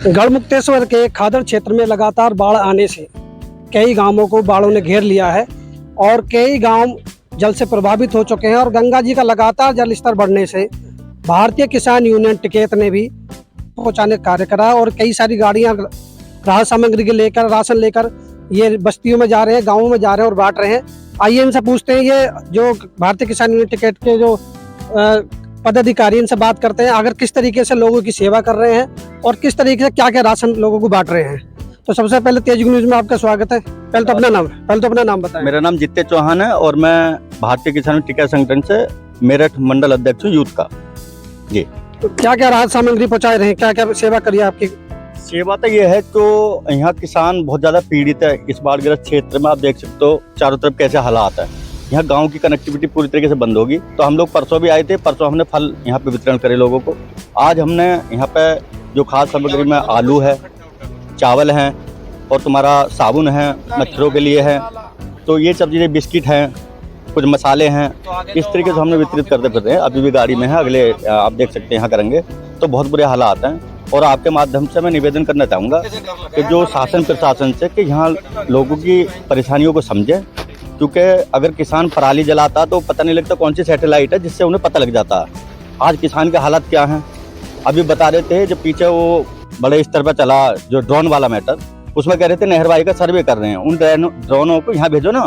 गढ़मुक्तेश्वर के खादर क्षेत्र में लगातार बाढ़ आने से कई गांवों को बाढ़ों ने घेर लिया है और कई गांव जल से प्रभावित हो चुके हैं। और गंगा जी का लगातार जल स्तर बढ़ने से भारतीय किसान यूनियन टिकैत ने भी पहुंचाने का कार्य करा और कई सारी गाड़ियां राहत सामग्री के लेकर, राशन लेकर ये बस्तियों में जा रहे हैं, गाँवों में जा रहे हैं और बांट रहे हैं। आइए इनसे पूछते हैं, ये जो भारतीय किसान यूनियन टिकैत के जो पदाधिकारी, इनसे बात करते हैं आखिर किस तरीके से लोगों की सेवा कर रहे हैं और किस तरीके से क्या क्या राशन लोगों को बांट रहे हैं। तो सबसे पहले तेज न्यूज में आपका स्वागत है। पहले तो अपना नाम बताएं। मेरा नाम जित्ते चौहान है और मैं भारतीय किसान टिकैत संगठन से मेरठ मंडल अध्यक्ष हूँ यूथ का। जी, तो क्या क्या राहत सामग्री पहुंचा रहे हैं, क्या क्या सेवा करी है आपकी? सेवा तो ये है तो यहाँ किसान बहुत ज्यादा पीड़ित है इस बाढ़ग्रस्त क्षेत्र में। आप देख सकते हो चारों तरफ कैसे हालात है। यहाँ गांव की कनेक्टिविटी पूरी तरीके से बंद होगी। तो हम लोग परसों भी आए थे, परसों हमने फल यहाँ पे वितरण करे लोगों को। आज हमने यहाँ पे जो खाद्य सामग्री में आलू है, चावल हैं और तुम्हारा साबुन है, मच्छरों के लिए है, तो ये सब चीज़ें, बिस्किट हैं, कुछ मसाले हैं, इस तरीके से हमने वितरित करते फिर रहे हैं। अभी भी गाड़ी में है, अगले आप देख सकते हैं यहाँ करेंगे। तो बहुत बुरे हालात हैं और आपके माध्यम से मैं निवेदन करना चाहूँगा कि जो शासन प्रशासन से कि यहाँ लोगों की परेशानियों को समझे, क्योंकि अगर किसान पराली जलाता तो पता नहीं लगता कौन सी सैटेलाइट है जिससे उन्हें पता लग जाता। आज किसान के हालात क्या हैं अभी बता रहे थे। जब पीछे वो बड़े स्तर पर चला जो ड्रोन वाला मैटर, उसमें कह रहे थे नहरवाई का सर्वे कर रहे हैं। उन ड्रोनों को यहाँ भेजो ना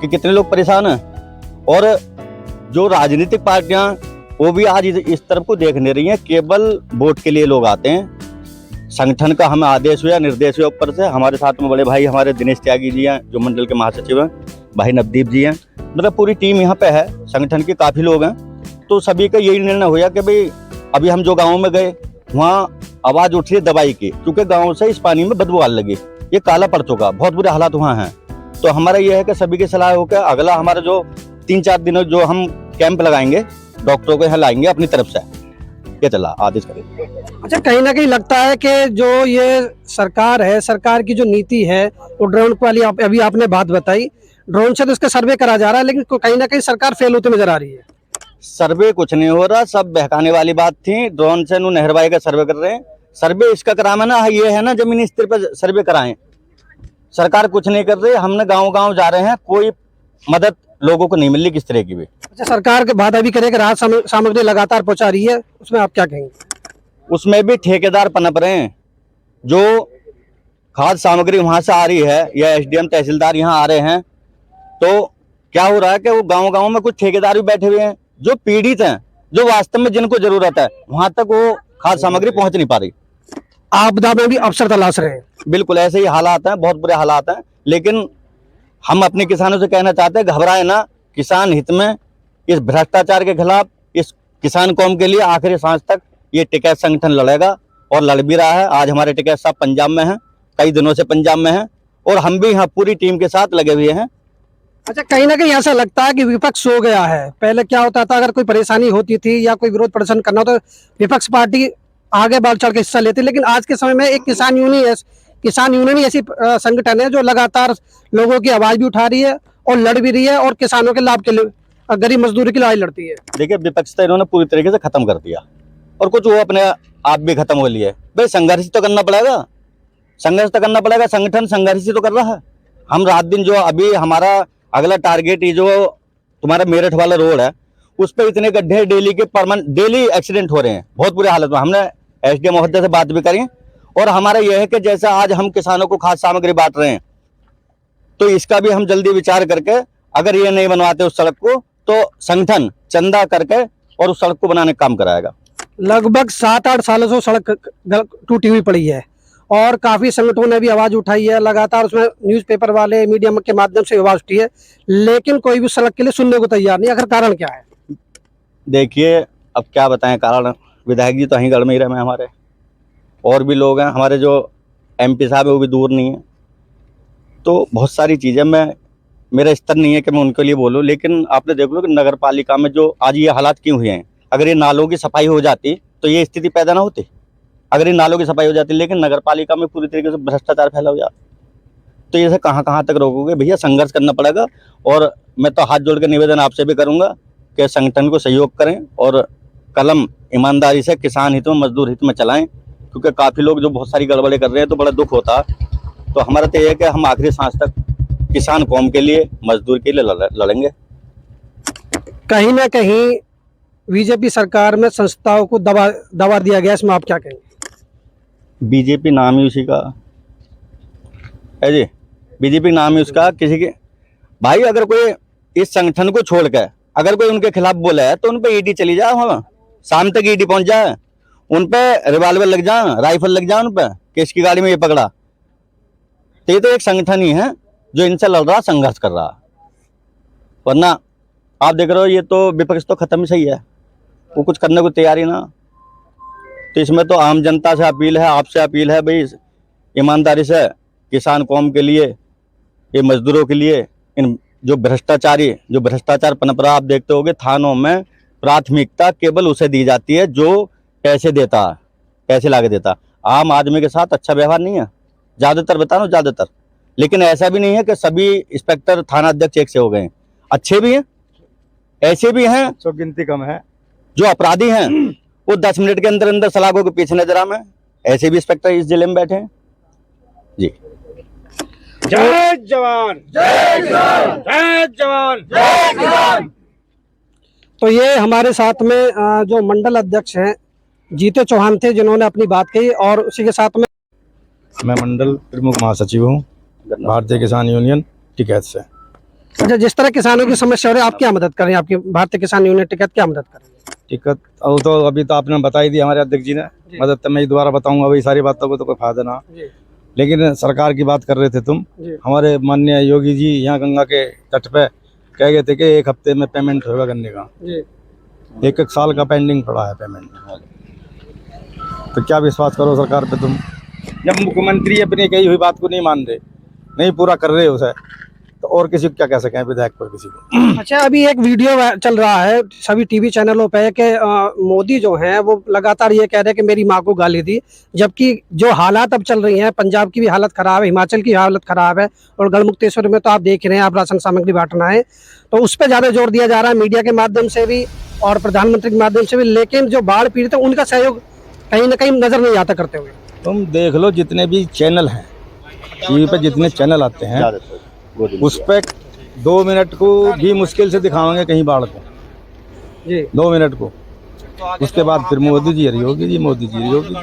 कि कितने लोग परेशान हैं। और जो राजनीतिक पार्टियां वो भी आज इस तरफ को देख नहीं रही हैं, केवल वोट के लिए लोग आते हैं। संगठन का हमें आदेश हुआ, निर्देश हुआ ऊपर से। हमारे साथ में बड़े भाई हमारे दिनेश त्यागी जी हैं जो मंडल के महासचिव हैं, भाई नवदीप जी हैं, मतलब पूरी टीम यहाँ पे है, संगठन के काफ़ी लोग हैं। तो सभी का यही निर्णय हुआ कि भाई अभी हम जो गाँव में गए वहाँ आवाज़ उठी है दवाई की, क्योंकि गाँव से इस पानी में बदबू आने लगी, ये काला पड़ चुका, बहुत बुरे हालात वहाँ हैं। तो हमारा ये है कि सभी की सलाह हो कि अगला हमारा जो 3-4 दिनों जो हम कैंप लगाएंगे, डॉक्टरों को यहाँ लाएंगे अपनी तरफ से, ये चला आदेश करेंगे। अच्छा, कहीं ना कहीं लगता है कि जो ये सरकार है, सरकार की जो नीति है वो ड्रोन वाली अभी आपने बात बताई, ड्रोन से तो इसका सर्वे करा जा रहा है, लेकिन कहीं ना कहीं सरकार फेल होती नजर आ रही है। सर्वे कुछ नहीं हो रहा, सब बहकाने वाली बात थी। ड्रोन से नहरवाई का सर्वे कर रहे हैं। सर्वे इसका कराना ना ये है ना, जमीनी स्तर पर सर्वे कराएं। सरकार कुछ नहीं कर रही। हमने गाँव जा रहे हैं, कोई मदद लोगों को नहीं मिल रही किस तरह की भी। अच्छा, सरकार के बात अभी करें कि राहत सामग्री लगातार पहुंचा रही है, उसमें आप क्या कहेंगे? उसमें भी ठेकेदार पनप रहे हैं। जो खाद्य सामग्री वहां से आ रही है या एसडीएम तहसीलदार यहाँ आ रहे हैं, तो क्या हो रहा है कि वो गांव में कुछ ठेकेदार भी बैठे हुए हैं जो पीड़ित हैं, जो वास्तव में जिनको जरूरत है वहां तक वो खाद्य सामग्री पहुंच नहीं पा रही। आपदा में भी अवसर तलाश रहे हैं। बिल्कुल ऐसे ही हालात हैं, बहुत बुरे हालात हैं। लेकिन हम अपने किसानों से कहना चाहते हैं, घबराए ना। किसान हित में, इस भ्रष्टाचार के खिलाफ, इस किसान कौम के लिए आखिरी सांस तक ये टिकैत संगठन लड़ेगा और लड़ भी रहा है। आज हमारे टिकैत साहब पंजाब में हैं, कई दिनों से पंजाब में हैं और हम भी यहाँ पूरी टीम के साथ लगे हुए हैं। अच्छा, कहीं ना कहीं ऐसा लगता है कि विपक्ष सो गया है। पहले क्या होता था, अगर कोई परेशानी होती थी या कोई विरोध प्रदर्शन करना हो तो विपक्ष पार्टी आगे बढ़ चढ़ के हिस्सा लेती, लेकिन आज के समय में एक किसान यूनियन ही ऐसी संगठन है जो लगातार लोगों की आवाज भी उठा रही है और लड़ भी रही है और किसानों के लाभ के लिए, गरीब मजदूरी की लड़ाई लड़ती है। देखिए, विपक्ष तो इन्होंने पूरी तरीके से खत्म कर दिया और कुछ वो अपने आप भी खत्म हो लिए। भाई संघर्ष तो करना पड़ेगा, संगठन संघर्ष तो कर रहा है। हम रात दिन जो अभी हमारा अगला टारगेट ये जो तुम्हारा मेरठ वाला रोड है, उस पर इतने गड्ढे डेली के डेली एक्सीडेंट हो रहे हैं, बहुत बुरे हालत में। हमने एसडीएम महोदय से बात भी करी और हमारा यह है कि जैसा आज हम किसानों को खाद्य सामग्री बांट रहे हैं, तो इसका भी हम जल्दी विचार करके, अगर ये नहीं बनवाते उस सड़क को, तो संगठन चंदा करके और उस सड़क को बनाने का काम कराएगा। लगभग 7-8 सालों से सड़क टूटी हुई पड़ी है और काफी संगठनों ने भी आवाज उठाई है, लगातार उसमें न्यूज़पेपर वाले, मीडिया के माध्यम से आवाज उठी है, लेकिन कोई भी सड़क के लिए सुनने को तैयार नहीं। आखिर कारण क्या है? देखिए, अब क्या बताएं कारण। विधायक जी तो અહીં गढ़ में ही रहे हैं, हमारे और भी लोग हैं, हमारे जो एमपी साहब है वो भी दूर नहीं है। तो बहुत सारी चीज़ें, मेरा स्तर नहीं है कि मैं उनके लिए बोलूं, लेकिन आपने देख लो कि नगर पालिका में जो आज ये हालात क्यों हुए हैं। अगर ये नालों की सफाई हो जाती तो ये स्थिति पैदा ना होती, अगर ये नालों की सफाई हो जाती। लेकिन नगर पालिका में पूरी तरीके से भ्रष्टाचार फैला हो जाता, तो ये कहाँ तक रोकोगे भैया? संघर्ष करना पड़ेगा। और मैं तो हाथ जोड़ के निवेदन आपसे भी करूँगा कि संगठन को सहयोग करें और कलम ईमानदारी से किसान हित में, मजदूर हित में चलाएं। क्योंकि काफ़ी लोग जो बहुत सारी गड़बड़े कर रहे हैं तो बड़ा दुख होता है। तो हमारा तो ये है कि हम आखिरी सांस तक किसान कौम के लिए, मजदूर के लिए लड़ेंगे। कहीं ना कहीं बीजेपी सरकार में संस्थाओं को दबा दिया गया, इसमें आप क्या कहेंगे? बीजेपी नाम ही उसी का है जी, बीजेपी नाम ही उसका। किसी के भाई अगर कोई इस संगठन को छोड़कर अगर कोई उनके खिलाफ बोला है तो उन पे ईडी चली जाए, हम शाम तक ईडी पहुंच जाए, उन पे रिवाल्वर लग जाए, राइफल लग जाए उन पे कि इसकी गाड़ी में ये पकड़ा। तो ये तो एक संगठन ही है जो इनसे लड़ रहा, संघर्ष कर रहा। वरना आप देख रहे हो ये तो विपक्ष तो खत्म ही सही है, वो कुछ करने को तैयार ही ना। तो इसमें तो आम जनता से अपील है, आपसे अपील है भाई, ईमानदारी से किसान कौम के लिए, ये मजदूरों के लिए, इन जो भ्रष्टाचार पनप रहा, आप देखते होगे थानों में प्राथमिकता केवल उसे दी जाती है जो पैसे देता, पैसे ला के देता। आम आदमी के साथ अच्छा व्यवहार नहीं है, ज़्यादातर बता रहा हूँ, ज़्यादातर। लेकिन ऐसा भी नहीं है कि सभी इंस्पेक्टर थाना अध्यक्ष एक से हो गए हैं, अच्छे भी हैं, ऐसे भी हैं, सब गिनती कम है। जो अपराधी हैं वो 10 मिनट के अंदर अंदर सलाखों के पीछे नजर आए, ऐसे भी इंस्पेक्टर इस जिले में बैठे हैं जी। जय जवान, जय किसान, जय जवान, जय किसान। तो ये हमारे साथ में जो मंडल अध्यक्ष हैं जीते चौहान थे, जिन्होंने अपनी बात कही, और उसी के साथ में मैं मंडल प्रमुख महासचिव हूँ भारतीय किसान यूनियन टिकैत से। अच्छा, जिस तरह किसानों की समस्या हो रही है, आप क्या मदद करें? आपकी भारतीय किसान यूनियन टिकैत क्या मदद करें? टिकट तो अभी तो आपने बता ही दी हमारे अध्यक्ष जी ने, मदद तो मैं ही दोबारा बताऊंगा, वही सारी बातों को तो कोई फायदा ना। लेकिन सरकार की बात कर रहे थे तुम, हमारे माननीय योगी जी यहाँ गंगा के तट पे कह गए थे कि 1 हफ्ते में पेमेंट होगा गन्ने का। 1 साल का पेंडिंग पड़ा है पेमेंट। तो क्या विश्वास करो सरकार पे तुम, जब मुख्यमंत्री अपनी कही हुई बात को नहीं मान रहे, नहीं पूरा कर रहे उसे, तो और किसी को क्या कह सकें, विधायक पर किसी को। अच्छा, अभी एक वीडियो चल रहा है सभी टीवी चैनलों पे कि मोदी जो हैं वो लगातार ये कह रहे हैं कि मेरी माँ को गाली दी, जबकि जो हालात अब चल रही हैं, पंजाब की भी हालत खराब है, हिमाचल की हालत खराब है, और गढ़मुक्तेश्वर में तो आप देख रहे हैं, आप राशन सामग्री बांटना है, तो उस पर ज़्यादा जोर दिया जा रहा है मीडिया के माध्यम से भी और प्रधानमंत्री के माध्यम से भी। लेकिन जो बाढ़ पीड़ित है उनका सहयोग कहीं ना कहीं नजर नहीं आता करते हुए। तुम देख लो जितने भी चैनल हैं टीवी पे, जितने चैनल आते हैं उस पर 2 मिनट को भी मुश्किल से दिखाएंगे कहीं बाढ़ को जी, 2 मिनट को। उसके बाद फिर मोदी जी योगी जी, मोदी जी योगी,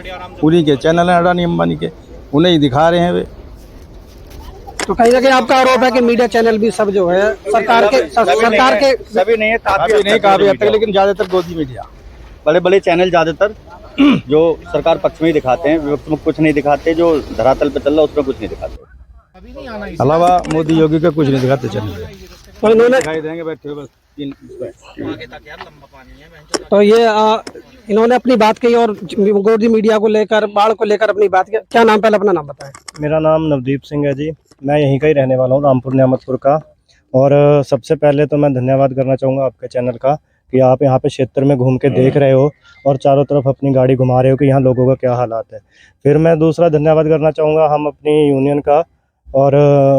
उन्हीं के चैनल हैं अडानी अंबानी के, उन्हें ही दिखा रहे हैं वे। तो कहीं ना कहीं आपका आरोप है कि मीडिया चैनल भी सब जो है सरकार के सभी नहीं है, काफी हद तक, लेकिन ज्यादातर गोदी मीडिया, बड़े बड़े चैनल ज्यादातर जो सरकार पक्ष में ही दिखाते हैं, विपक्ष में कुछ नहीं दिखाते, जो धरातल पे चल रहा है उसमें कुछ नहीं दिखाते। अलावा मोदी योगी का कुछ नहीं दिखाते चैनल। तो इन्होंने दिखाई देंगे बैठे हुए बस तो ये इन्होंने अपनी बात कही और गोदी मीडिया को लेकर, बाढ़ को लेकर अपनी बात की। क्या नाम, पहले अपना नाम बताएं। मेरा नाम नवदीप सिंह है जी, मैं यहीं का ही रहने वाला हूँ, रामपुर नियामतपुर का। और सबसे पहले तो मैं धन्यवाद करना चाहूँगा आपके चैनल का कि आप यहाँ पे क्षेत्र में घूम के देख रहे हो और चारों तरफ अपनी गाड़ी घुमा रहे हो कि यहाँ लोगों का क्या हालात है। फिर मैं दूसरा धन्यवाद करना चाहूँगा हम अपनी यूनियन का और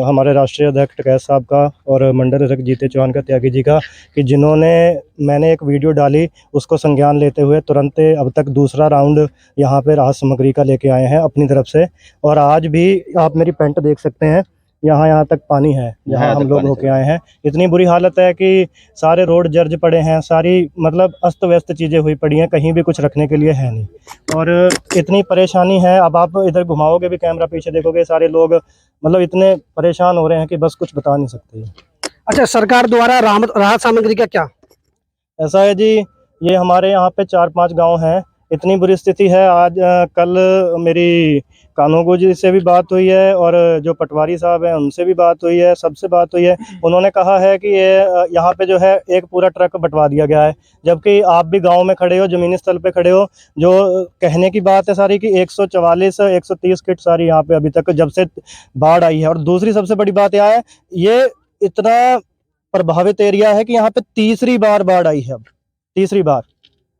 हमारे राष्ट्रीय अध्यक्ष टिकैत साहब का और मंडल अध्यक्ष जीते चौहान का, त्यागी जी का, कि जिन्होंने, मैंने एक वीडियो डाली उसको संज्ञान लेते हुए तुरंत अब तक दूसरा राउंड यहाँ पे राहत सामग्री का लेके आए हैं अपनी तरफ से। और आज भी आप मेरी पेंट देख सकते हैं, यहाँ तक पानी है जहाँ हम लोग होके आए हैं। इतनी बुरी हालत है कि सारे रोड जर्ज पड़े हैं, सारी मतलब अस्त व्यस्त चीज़ें हुई पड़ी हैं, कहीं भी कुछ रखने के लिए है नहीं और इतनी परेशानी है। अब आप इधर घुमाओगे भी कैमरा, पीछे देखोगे, सारे लोग मतलब इतने परेशान हो रहे हैं कि बस कुछ बता नहीं सकते। अच्छा, सरकार द्वारा राहत सामग्री का क्या ऐसा है जी, ये हमारे यहाँ पे 4-5 गाँव हैं, इतनी बुरी स्थिति है। आज कल मेरी कानूगो जी से भी बात हुई है और जो पटवारी साहब हैं उनसे भी बात हुई है, सबसे बात हुई है। उन्होंने कहा है कि ये यहाँ पे जो है एक पूरा ट्रक बंटवा दिया गया है, जबकि आप भी गांव में खड़े हो, ज़मीनी स्थल पे खड़े हो। जो कहने की बात है सारी कि 144-130 किट सारी यहाँ पे अभी तक जब से बाढ़ आई है। और दूसरी सबसे बड़ी बात यह है, ये इतना प्रभावित एरिया है कि यहाँ पे 3री बार बाढ़ आई है, अब 3री बार।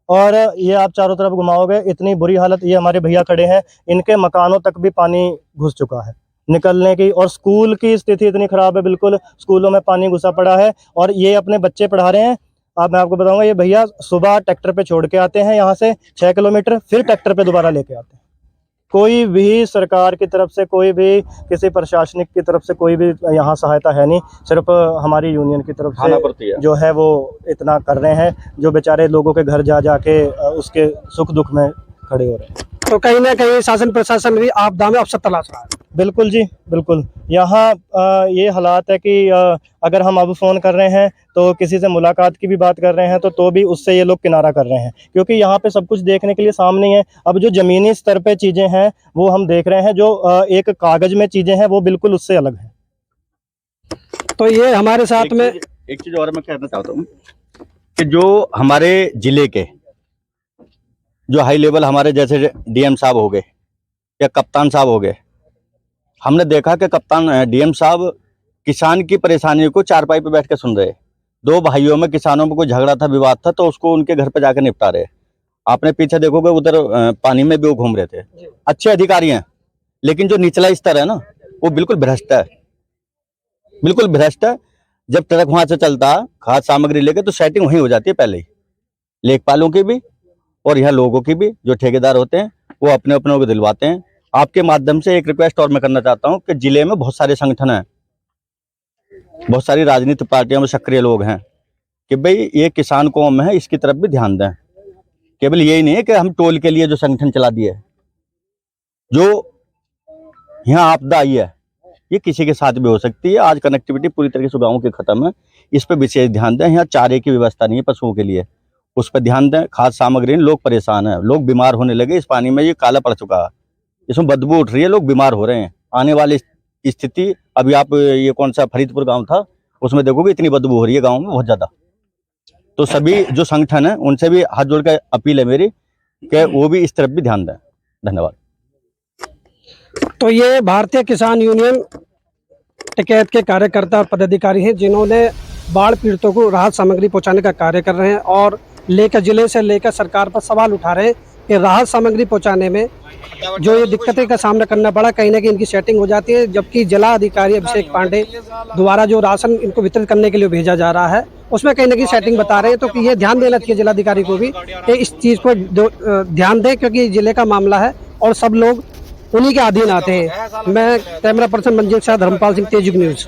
और ये आप चारों तरफ घुमाओगे, इतनी बुरी हालत। ये हमारे भैया खड़े हैं, इनके मकानों तक भी पानी घुस चुका है निकलने की, और स्कूल की स्थिति इतनी ख़राब है, बिल्कुल स्कूलों में पानी घुसा पड़ा है। और ये अपने बच्चे पढ़ा रहे हैं। अब मैं आपको बताऊंगा, ये भैया सुबह ट्रैक्टर पे छोड़ के आते हैं यहाँ से 6 किलोमीटर, फिर ट्रैक्टर पे दोबारा लेके आते हैं। कोई भी सरकार की तरफ से, कोई भी किसी प्रशासनिक की तरफ से कोई भी यहाँ सहायता है नहीं। सिर्फ हमारी यूनियन की तरफ खाना से पड़ती है। जो है वो इतना कर रहे हैं, जो बेचारे लोगों के घर जा जाके उसके सुख दुख में खड़े हो रहे हैं। तो कहीं ना कहीं शासन प्रशासन भी आपदा में अवसर तलाश रहा है। बिल्कुल जी, बिल्कुल। यहाँ ये हालात है कि अगर हम अब फ़ोन कर रहे हैं तो किसी से मुलाकात की भी बात कर रहे हैं तो भी उससे ये लोग किनारा कर रहे हैं, क्योंकि यहाँ पे सब कुछ देखने के लिए सामने ही है। अब जो ज़मीनी स्तर पे चीज़ें हैं वो हम देख रहे हैं, जो एक कागज़ में चीज़ें हैं वो बिल्कुल उससे अलग है। तो ये हमारे साथ में एक चीज और मैं कहना चाहता हूँ कि जो हमारे जिले के जो हाई लेवल हमारे जैसे डीएम साहब हो गए या कप्तान साहब हो गए, हमने देखा कि कप्तान डीएम साहब किसान की परेशानी को चारपाई पे बैठ के सुन रहे। दो भाइयों में, किसानों में कोई झगड़ा था, विवाद था, तो उसको उनके घर पे जाकर निपटा रहे। आपने पीछे देखोगे उधर पानी में भी वो घूम रहे थे। अच्छे अधिकारी हैं, लेकिन जो निचला स्तर है ना वो बिल्कुल भ्रष्ट है, बिल्कुल भ्रष्ट है। जब ट्रक वहां से चलता खाद सामग्री लेके तो सेटिंग वहीं हो जाती है पहले ही, लेखपालों की भी और यहाँ लोगों की भी। जो ठेकेदार होते हैं वो अपने अपनों को दिलवाते हैं। आपके माध्यम से एक रिक्वेस्ट और मैं करना चाहता हूँ कि जिले में बहुत सारे संगठन हैं, बहुत सारी राजनीतिक पार्टियों में सक्रिय लोग हैं कि भाई ये किसान कौम है, इसकी तरफ भी ध्यान दें। केवल यही नहीं है कि हम टोल के लिए जो संगठन चला दिए, जो यहाँ आपदा आई है ये किसी के साथ भी हो सकती है। आज कनेक्टिविटी पूरी तरीके से गाँव की खत्म है, इस पर विशेष ध्यान दें। यहाँ चारे की व्यवस्था नहीं है पशुओं के लिए, उस पर ध्यान दें। खाद सामग्री, लोग परेशान हैं, लोग बीमार होने लगे। इस पानी में ये काला पड़ चुका है, इसमें बदबू उठ रही है, लोग बीमार हो रहे हैं। आने वाली स्थिति, अभी आप ये कौन सा फरीदपुर गांव था उसमें देखोगे इतनी बदबू हो रही है गांव में बहुत ज्यादा। तो सभी जो संगठन है उनसे भी हाथ जोड़ कर अपील है मेरी कि वो भी इस तरफ भी ध्यान दें। धन्यवाद। तो ये भारतीय किसान यूनियन टिकैत के कार्यकर्ता और पदाधिकारी हैं, जिन्होंने बाढ़ पीड़ितों को राहत सामग्री पहुंचाने का कार्य कर रहे हैं और लेकर जिले से लेकर सरकार पर सवाल उठा रहे हैं कि राहत सामग्री पहुंचाने में जो ये दिक्कतें का सामना करना पड़ा, कहीं ना कहीं इनकी सेटिंग हो जाती है। जबकि जिला अधिकारी अभिषेक पांडे द्वारा जो राशन इनको वितरित करने के लिए भेजा जा रहा है उसमें कहीं ना कहीं सेटिंग बता रहे हैं। तो कि ये ध्यान देना चाहिए जिलाधिकारी को भी कि इस चीज़ को ध्यान दें, क्योंकि जिले का मामला है और सब लोग उन्हीं के अधीन आते हैं। मैं कैमरा पर्सन मंजीत शाह, धर्मपाल सिंह, तेज न्यूज़।